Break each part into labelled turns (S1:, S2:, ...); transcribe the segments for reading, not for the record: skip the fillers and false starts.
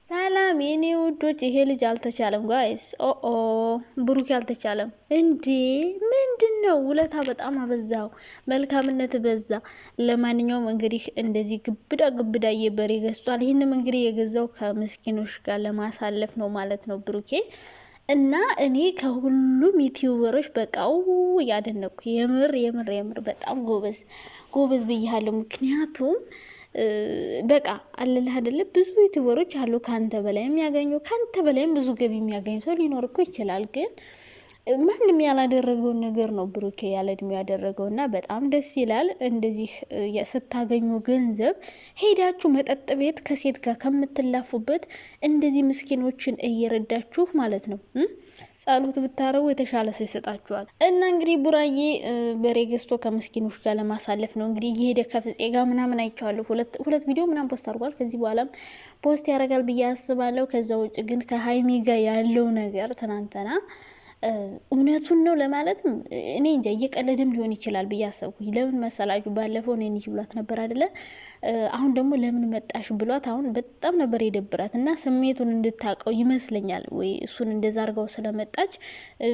S1: ሰላም የኔ ውዶች፣ ይሄ ልጅ አልተቻለም ጋይስ። ኦ ብሩክ አልተቻለም እንዴ! ምንድነው? ውለታ በጣም አበዛው፣ መልካምነት በዛ። ለማንኛውም እንግዲህ እንደዚህ ግብዳ የበሬ ገዝቷል። ይህንም እንግዲህ የገዛው ከምስኪኖች ጋር ለማሳለፍ ነው ማለት ነው ብሩኬ። እና እኔ ከሁሉም ዩቲዩበሮች በቃው ያደነኩ የምር በጣም ጎበዝ ብያለሁ። ምክንያቱም በቃ አለልህ አይደለ? ብዙ ዩቲዩበሮች አሉ ካንተ በላይ የሚያገኙ፣ ካንተ በላይም ብዙ ገቢ የሚያገኝ ሰው ሊኖር እኮ ይችላል። ግን ማንም ያላደረገውን ነገር ነው ብሩኬ ያለ እድሜው ያደረገው እና በጣም ደስ ይላል። እንደዚህ ስታገኙ ገንዘብ ሄዳችሁ መጠጥ ቤት ከሴት ጋር ከምትላፉበት እንደዚህ ምስኪኖችን እየረዳችሁ ማለት ነው ጸሎት ብታረጉ የተሻለ ሰው ይሰጣችኋል። እና እንግዲህ ቡራዬ በሬ ገዝቶ ከምስኪኖች ጋር ለማሳለፍ ነው እንግዲህ እየሄደ ከፍፄ ጋር ምናምን አይቼዋለሁ። ሁለት ቪዲዮ ምናምን ፖስት አድርጓል። ከዚህ በኋላም ፖስት ያደርጋል ብዬ አስባለሁ። ከዛ ውጭ ግን ከሀይሚ ጋር ያለው ነገር ትናንትና እውነቱን ነው ለማለትም እኔ እንጃ፣ እየቀለድም ሊሆን ይችላል ብዬ አሰብኩኝ። ለምን መሰላችሁ? ባለፈው እኔ ልጅ ብሏት ነበር አይደለ? አሁን ደግሞ ለምን መጣሽ ብሏት አሁን በጣም ነበር የደብራት እና ስሜቱን እንድታቀው ይመስለኛል። ወይ እሱን እንደዛ አድርገው ስለመጣች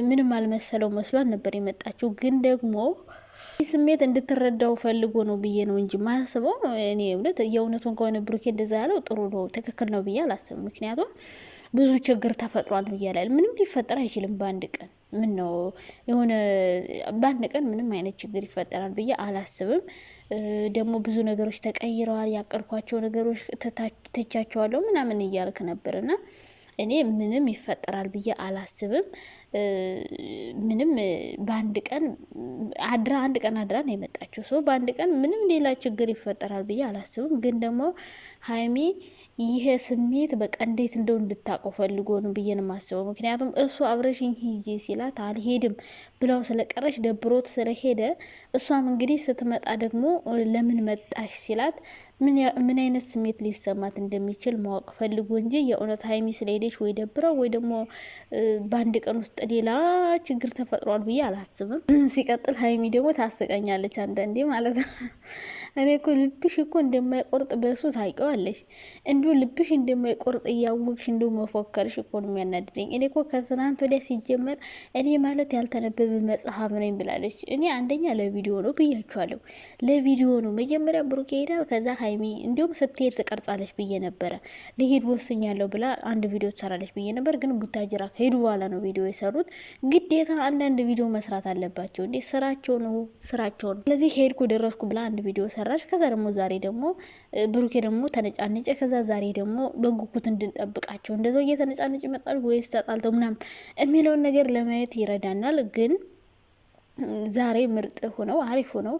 S1: ምንም አልመሰለው መስሏት ነበር የመጣችው። ግን ደግሞ ስሜት እንድትረዳው ፈልጎ ነው ብዬ ነው እንጂ ማስበው እኔ የእውነቱን ከሆነ ብሩኬ እንደዛ ያለው ጥሩ ነው፣ ትክክል ነው ብዬ አላስብም። ምክንያቱም ብዙ ችግር ተፈጥሯል ነው እያላል። ምንም ሊፈጠር አይችልም በአንድ ቀን። ምን ነው የሆነ በአንድ ቀን ምንም አይነት ችግር ይፈጠራል ብዬ አላስብም። ደግሞ ብዙ ነገሮች ተቀይረዋል። ያቀርኳቸው ነገሮች ተቻቸዋለሁ ምናምን እያልክ ነበርና እኔ ምንም ይፈጠራል ብዬ አላስብም። ምንም በአንድ ቀን አድራ ነው የመጣችው ሰው በአንድ ቀን ምንም ሌላ ችግር ይፈጠራል ብዬ አላስብም። ግን ደግሞ ሀይሚ ይሄ ስሜት በቃ እንዴት እንደው እንድታቀው ፈልጎ ነው ብዬ ነው የማስበው። ምክንያቱም እሱ አብረሽኝ ሂጂ ሲላት አልሄድም ብላው ስለቀረሽ ደብሮት ስለሄደ እሷም እንግዲህ ስትመጣ ደግሞ ለምን መጣሽ ሲላት ምን አይነት ስሜት ሊሰማት እንደሚችል ማወቅ ፈልጎ እንጂ የእውነት ሀይሚ ስለሄደች ወይ ደብረው ወይ ደግሞ በአንድ ቀን ውስጥ ሌላ ችግር ተፈጥሯል ብዬ አላስብም። ሲቀጥል ሀይሚ ደግሞ ታስቀኛለች አንዳንዴ ማለት ነው። እኔ እኮ ልብሽ እኮ እንደማይቆርጥ በሱ ታውቂዋለሽ። እንዲሁ ልብሽ እንደማይቆርጥ እያወቅሽ እንዲሁ መፎከርሽ እኮ ነው የሚያናድደኝ። እኔ እኮ ከትናንት ወዲያ ሲጀመር እኔ ማለት ያልተነበበ መጽሐፍ ነኝ ብላለች። እኔ አንደኛ ለቪዲዮ ነው ብያችኋለሁ፣ ለቪዲዮ ነው። መጀመሪያ ብሩክ ይሄዳል፣ ከዛ ሀይሚ እንዲሁም ስትሄድ ትቀርጻለች ብዬ ነበረ። ልሄድ ወስኛለሁ ብላ አንድ ቪዲዮ ትሰራለች ብዬ ነበር። ግን ቡታጅራ ከሄዱ በኋላ ነው ቪዲዮ የሰሩት። ግዴታ አንዳንድ ቪዲዮ መስራት አለባቸው እንዴ፣ ስራቸው ነው። ስለዚህ ሄድኩ ደረስኩ ብላ አንድ ቪዲዮ ሰራች። ከዛ ደግሞ ዛሬ ደግሞ ብሩኬ ደግሞ ተነጫነጨ። ከዛ ዛሬ ደግሞ በጉጉት እንድንጠብቃቸው እንደዛው እየተነጫነጭ ይመጣሉ ወይስ ተጣልተው ምናምን የሚለውን ነገር ለማየት ይረዳናል። ግን ዛሬ ምርጥ ሆነው አሪፍ ሆነው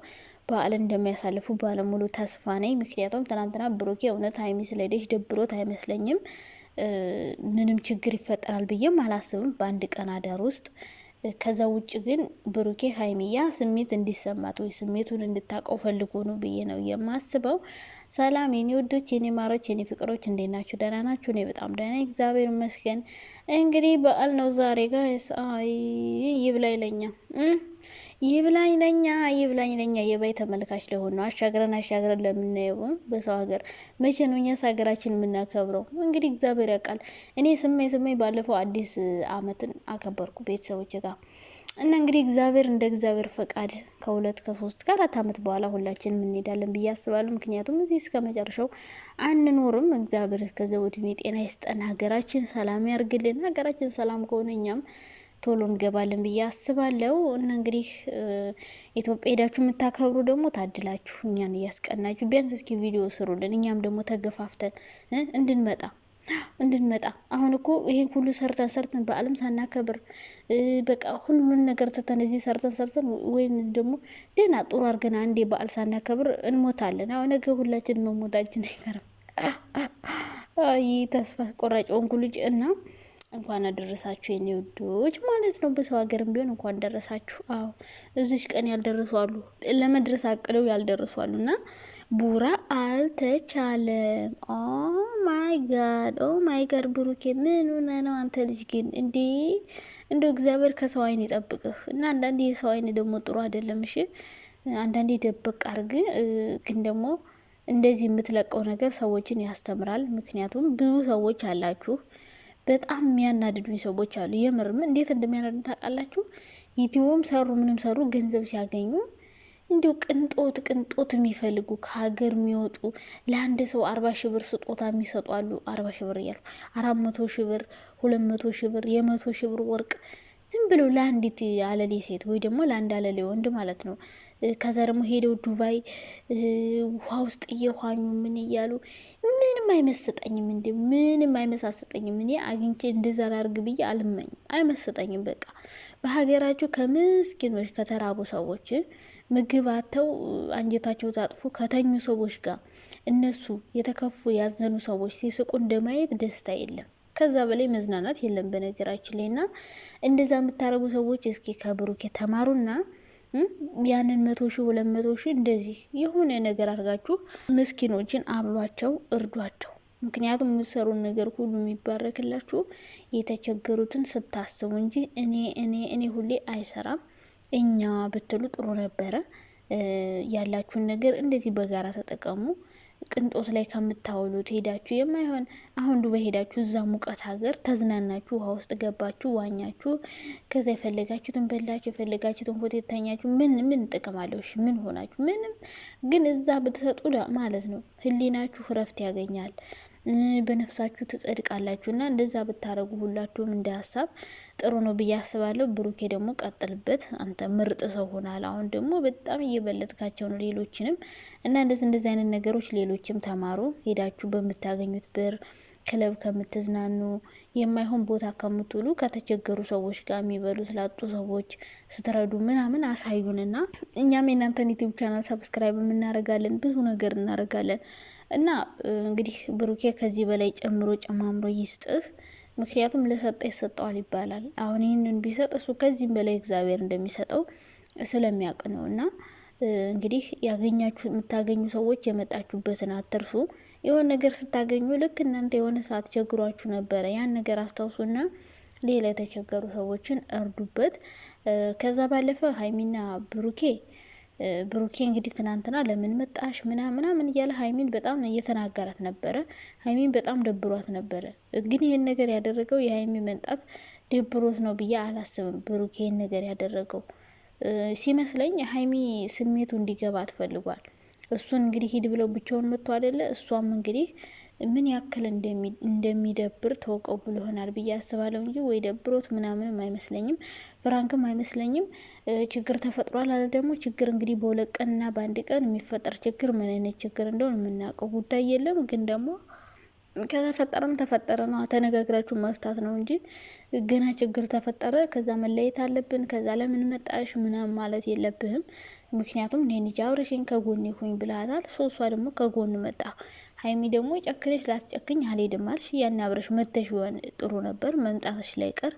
S1: በዓል እንደሚያሳልፉ ባለሙሉ ተስፋ ነኝ። ምክንያቱም ትናንትና ብሩኬ እውነት ሀይሚ ስለሄደች ደብሮት አይመስለኝም። ምንም ችግር ይፈጠራል ብዬም አላስብም በአንድ ቀን አዳር ውስጥ። ከዛ ውጭ ግን ብሩኬ ሀይሚያ ስሜት እንዲሰማት ወይ ስሜቱን እንድታቀው ፈልጎ ነው ብዬ ነው የማስበው። ሰላም የኔ ውዶች፣ የኔ ማሮች፣ የኔ ፍቅሮች እንዴት ናችሁ? ደህና ናችሁ? እኔ በጣም ደህና እግዚአብሔር ይመስገን። እንግዲህ በዓል ነው ዛሬ ጋይስ። ይብላኝ ለኛ የባይ ተመልካች ለሆነ አሻግረን ለምናየው በሰው ሀገር መቼ ነው እኛስ ሀገራችን የምናከብረው? እንግዲህ እግዚአብሔር ያውቃል። እኔ ስሜ ባለፈው አዲስ አመትን አከበርኩ ቤተሰቦች ጋር እና እንግዲህ እግዚአብሔር እንደ እግዚአብሔር ፈቃድ ከ2 ከ3 ከ4 አመት በኋላ ሁላችንም እንሄዳለን ብዬ አስባለሁ። ምክንያቱም እዚህ እስከ መጨረሻው አንኖርም። እግዚአብሔር እስከዚያው ዕድሜ ጤና ይስጠን፣ ሀገራችን ሰላም ያርግልን። ሀገራችን ሰላም ከሆነ እኛም ቶሎ እንገባለን ብዬ አስባለሁ። እና እንግዲህ ኢትዮጵያ ሄዳችሁ የምታከብሩ ደግሞ ታድላችሁ፣ እኛን እያስቀናችሁ ቢያንስ እስኪ ቪዲዮ ስሩልን፣ እኛም ደግሞ ተገፋፍተን እንድንመጣ። አሁን እኮ ይሄን ሁሉ ሰርተን በዓለም ሳናከብር በቃ ሁሉን ነገር ትተን እዚህ ሰርተን ወይም ደግሞ ደህና ጥሩ አድርገን አንዴ በዓል ሳናከብር እንሞታለን። አሁን ነገ ሁላችን መሞታችን አይቀርም። ይህ ተስፋ ቆራጭ ወንኩ ልጅ እና እንኳን አደረሳችሁ የኔ ውዶች ማለት ነው። በሰው ሀገርም ቢሆን እንኳን ደረሳችሁ። አዎ እዚች ቀን ያልደረሱ አሉ፣ ለመድረስ አቅደው ያልደረሱ አሉ። እና ቡራ አልተቻለም። ኦ ማይ ጋድ ብሩኬ ምን ሆነ ነው አንተ ልጅ ግን እንዴ? እንደው እግዚአብሔር ከሰው አይን ይጠብቅህ። እና አንዳንዴ የሰው አይን ደግሞ ጥሩ አይደለም። እሺ አንዳንዴ ደበቅ አርግ። ግን ደግሞ እንደዚህ የምትለቀው ነገር ሰዎችን ያስተምራል። ምክንያቱም ብዙ ሰዎች አላችሁ በጣም የሚያናድዱኝ ሰዎች አሉ። የምርም እንዴት እንደሚያናድዱ ታውቃላችሁ? ዩቲዩብም ሰሩ ምንም ሰሩ ገንዘብ ሲያገኙ እንዲሁ ቅንጦት የሚፈልጉ ከሀገር የሚወጡ ለአንድ ሰው 40 ሺህ ብር ስጦታ የሚሰጡ አሉ። 40 ሺህ ብር እያሉ 400 ሺህ ብር 200 ሺህ ብር 100 ሺህ ብር ወርቅ ዝም ብለው ለአንዲት አለሌ ሴት ወይ ደግሞ ለአንድ አለሌ ወንድ ማለት ነው። ከዛ ደግሞ ሄደው ዱባይ ውሃ ውስጥ እየኋኙ ምን እያሉ ምንም አይመስጠኝም። ምንም አይመሳሰጠኝም። እኔ አግኝቼ እንደዛ ላርግ ብዬ አልመኝም። አይመስጠኝም። በቃ በሀገራችሁ ከምስኪኖች ከተራቡ ሰዎች ምግብ አተው አንጀታቸው ታጥፎ ከተኙ ሰዎች ጋር እነሱ የተከፉ ያዘኑ ሰዎች ሲስቁ እንደማየት ደስታ የለም። ከዛ በላይ መዝናናት የለም በነገራችን ላይ። እና እንደዛ የምታረጉ ሰዎች እስኪ ከብሩክ ተማሩና ያንን 100 ሺህ 200 ሺህ እንደዚህ የሆነ ነገር አድርጋችሁ ምስኪኖችን አብሏቸው፣ እርዷቸው። ምክንያቱም የምትሰሩን ነገር ሁሉ የሚባረክላችሁ የተቸገሩትን ስታስቡ እንጂ እኔ ሁሌ አይሰራም። እኛ ብትሉ ጥሩ ነበረ። ያላችሁን ነገር እንደዚህ በጋራ ተጠቀሙ። ቅንጦት ላይ ከምታውሉት ሄዳችሁ የማይሆን አሁን ዱባይ ሄዳችሁ እዛ ሙቀት ሀገር ተዝናናችሁ፣ ውሃ ውስጥ ገባችሁ፣ ዋኛችሁ፣ ከዛ የፈለጋችሁትን በላችሁ፣ የፈለጋችሁትን ሆቴል ተኛችሁ። ምን ጥቅም አለው? እሺ ምን ሆናችሁ? ምንም። ግን እዛ ብትሰጡ ማለት ነው ህሊናችሁ እረፍት ያገኛል፣ በነፍሳችሁ ትጸድቃላችሁ። እና እንደዛ ብታረጉ ሁላችሁም እንደ ሀሳብ ጥሩ ነው ብዬ አስባለሁ። ብሩኬ ደግሞ ቀጥልበት፣ አንተ ምርጥ ሰው ሆናል። አሁን ደግሞ በጣም እየበለጥካቸው ነው ሌሎችንም። እና እንደዚህ አይነት ነገሮች ሌሎችም ተማሩ። ሄዳችሁ በምታገኙት ብር ክለብ ከምትዝናኑ የማይሆን ቦታ ከምትውሉ ከተቸገሩ ሰዎች ጋር የሚበሉ ስላጡ ሰዎች ስትረዱ ምናምን አሳዩንና እኛም የእናንተን ዩቲዩብ ቻናል ሰብስክራይብ እናደርጋለን፣ ብዙ ነገር እናደርጋለን። እና እንግዲህ ብሩኬ ከዚህ በላይ ጨምሮ ጨማምሮ ይስጥህ። ምክንያቱም ለሰጠ ይሰጠዋል ይባላል። አሁን ይህንን ቢሰጥ እሱ ከዚህም በላይ እግዚአብሔር እንደሚሰጠው ስለሚያውቅ ነው። እና እንግዲህ የምታገኙ ሰዎች የመጣችሁበትን አትርሱ። የሆነ ነገር ስታገኙ ልክ እናንተ የሆነ ሰዓት ቸግሯችሁ ነበረ፣ ያን ነገር አስታውሱና ሌላ የተቸገሩ ሰዎችን እርዱበት። ከዛ ባለፈ ሀይሚና ብሩኬ እንግዲህ ትናንትና ለምን መጣሽ ምናምን እያለ ሀይሚን በጣም እየተናገራት ነበረ። ሀይሚን በጣም ደብሯት ነበረ። ግን ይህን ነገር ያደረገው የሀይሚ መንጣት ደብሮት ነው ብዬ አላስብም። ብሩኬ ይህን ነገር ያደረገው ሲመስለኝ ሀይሚ ስሜቱ እንዲገባ ትፈልጓል። እሱን እንግዲህ ሂድ ብለው ብቻውን መጥቶ አይደለ? እሷም እንግዲህ ምን ያክል እንደሚደብር ተወቀው ብሎ ይሆናል ብዬ አስባለሁ እንጂ ወይ ደብሮት ምናምንም አይመስለኝም፣ ፍራንክም አይመስለኝም። ችግር ተፈጥሯል አለ ደግሞ ችግር እንግዲህ በሁለት ቀንና በአንድ ቀን የሚፈጠር ችግር ምን አይነት ችግር እንደሆነ የምናውቀው ጉዳይ የለም። ግን ደግሞ ከተፈጠረም ተፈጠረ ነው፣ ተነጋግራችሁ መፍታት ነው እንጂ ገና ችግር ተፈጠረ ከዛ መለየት አለብን ከዛ ለምን መጣሽ ምናምን ማለት የለብህም። ምክንያቱም እኔ ልጅ አብረሽኝ ከጎን ይሁኝ ብላታል። ሶሷ ደግሞ ከጎን መጣ። ሀይሚ ደግሞ ጨክነሽ ላትጨክኝ አልሄድም አልሽ። ያን አብረሽ መተሽ ቢሆን ጥሩ ነበር። መምጣትሽ ላይ ቀር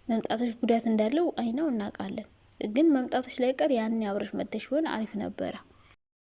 S1: መምጣትሽ ጉዳት እንዳለው አይነው እናውቃለን። ግን መምጣትሽ ላይ ቀር ያን አብረሽ መተሽ ቢሆን አሪፍ ነበረ።